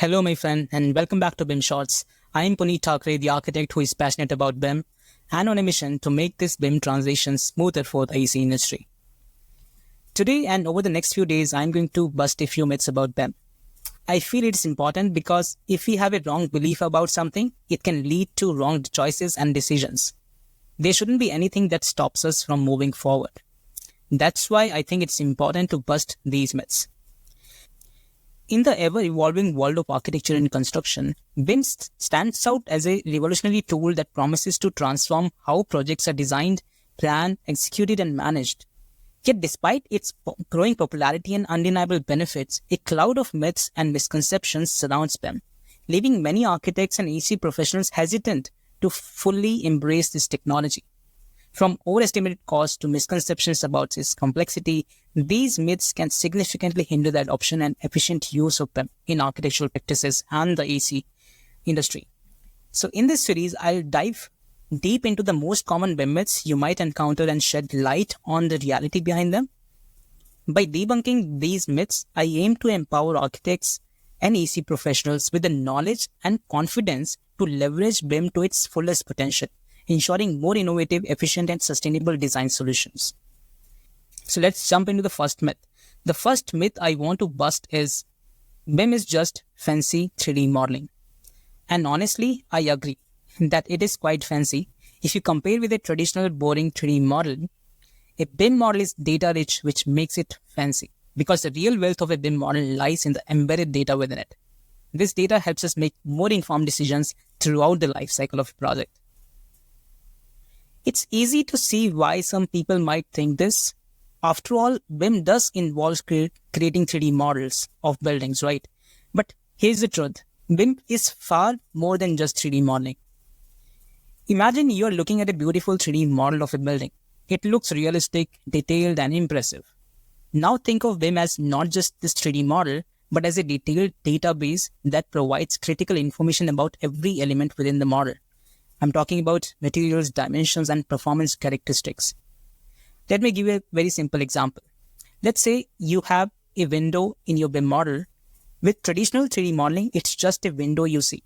Hello, my friend, and welcome back to BIM Shorts. I am Puneet Thakre, the architect who is passionate about BIM and on a mission to make this BIM transition smoother for the AC industry. Today and over the next few days, I'm going to bust a few myths about BIM. I feel it's important because if we have a wrong belief about something, it can lead to wrong choices and decisions. There shouldn't be anything that stops us from moving forward. That's why I think it's important to bust these myths. In the ever-evolving world of architecture and construction, BIM stands out as a revolutionary tool that promises to transform how projects are designed, planned, executed, and managed. Yet despite its growing popularity and undeniable benefits, a cloud of myths and misconceptions surrounds BIM, leaving many architects and AC professionals hesitant to fully embrace this technology. From overestimated costs to misconceptions about its complexity, these myths can significantly hinder the adoption and efficient use of BIM in architectural practices and the AC industry. So in this series, I'll dive deep into the most common BIM myths you might encounter and shed light on the reality behind them. By debunking these myths, I aim to empower architects and AC professionals with the knowledge and confidence to leverage BIM to its fullest potential, ensuring more innovative, efficient, and sustainable design solutions. So let's jump into the first myth. The first myth I want to bust is BIM is just fancy 3D modeling. And honestly, I agree that it is quite fancy. If you compare with a traditional boring 3D model, a BIM model is data rich, which makes it fancy because the real wealth of a BIM model lies in the embedded data within it. This data helps us make more informed decisions throughout the life cycle of a project. It's easy to see why some people might think this. After all, BIM does involve creating 3D models of buildings, right? But here's the truth. BIM is far more than just 3D modeling. Imagine you're looking at a beautiful 3D model of a building. It looks realistic, detailed, and impressive. Now think of BIM as not just this 3D model, but as a detailed database that provides critical information about every element within the model. I'm talking about materials, dimensions, and performance characteristics. Let me give you a very simple example. Let's say you have a window in your BIM model. With traditional 3D modeling, it's just a window you see.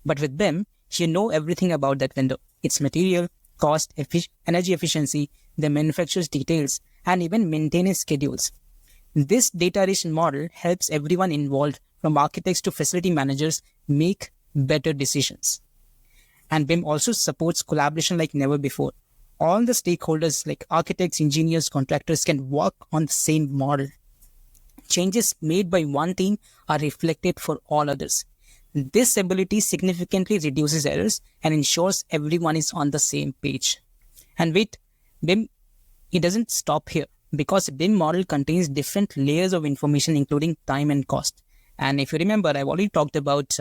But with BIM, you know everything about that window. Its material, cost, energy efficiency, the manufacturer's details, and even maintenance schedules. This data-rich model helps everyone involved, from architects to facility managers, make better decisions. And BIM also supports collaboration like never before. All the stakeholders like architects, engineers, contractors can work on the same model. Changes made by one team are reflected for all others. This ability significantly reduces errors and ensures everyone is on the same page. And wait, BIM, it doesn't stop here because a BIM model contains different layers of information including time and cost. And if you remember, I've already talked about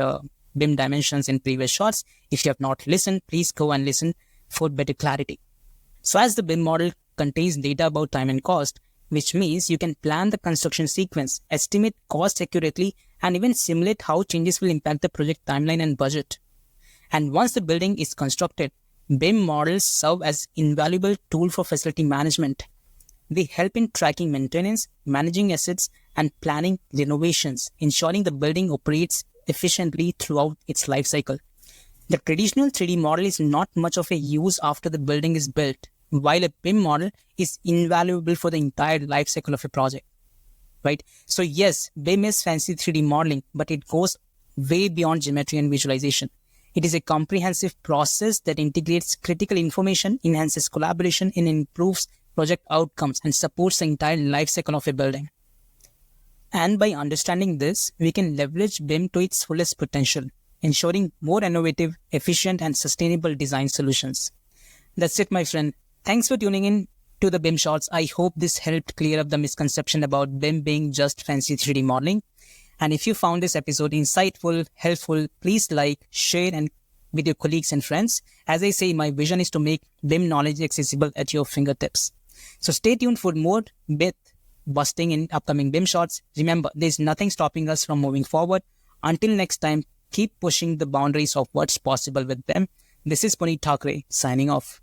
BIM dimensions in previous shorts. If you have not listened, please go and listen for better clarity. So as the BIM model contains data about time and cost, which means you can plan the construction sequence, estimate cost accurately, and even simulate how changes will impact the project timeline and budget. And once the building is constructed, BIM models serve as invaluable tool for facility management. They help in tracking maintenance, managing assets, and planning renovations, ensuring the building operates efficiently throughout its life cycle. The traditional 3D model is not much of a use after the building is built, while a BIM model is invaluable for the entire life cycle of a project, right? So yes, BIM is fancy 3D modeling, but it goes way beyond geometry and visualization. It is a comprehensive process that integrates critical information, enhances collaboration, and improves project outcomes and supports the entire life cycle of a building. And by understanding this, we can leverage BIM to its fullest potential, ensuring more innovative, efficient, and sustainable design solutions. That's it, my friend. Thanks for tuning in to the BIM Shorts. I hope this helped clear up the misconception about BIM being just fancy 3D modeling. And if you found this episode insightful, helpful, please like, share, and with your colleagues and friends. As I say, my vision is to make BIM knowledge accessible at your fingertips. So stay tuned for more myth busting in upcoming BIM Shorts. Remember, there's nothing stopping us from moving forward. Until next time, keep pushing the boundaries of what's possible with BIM. This is Puneet Thakre signing off.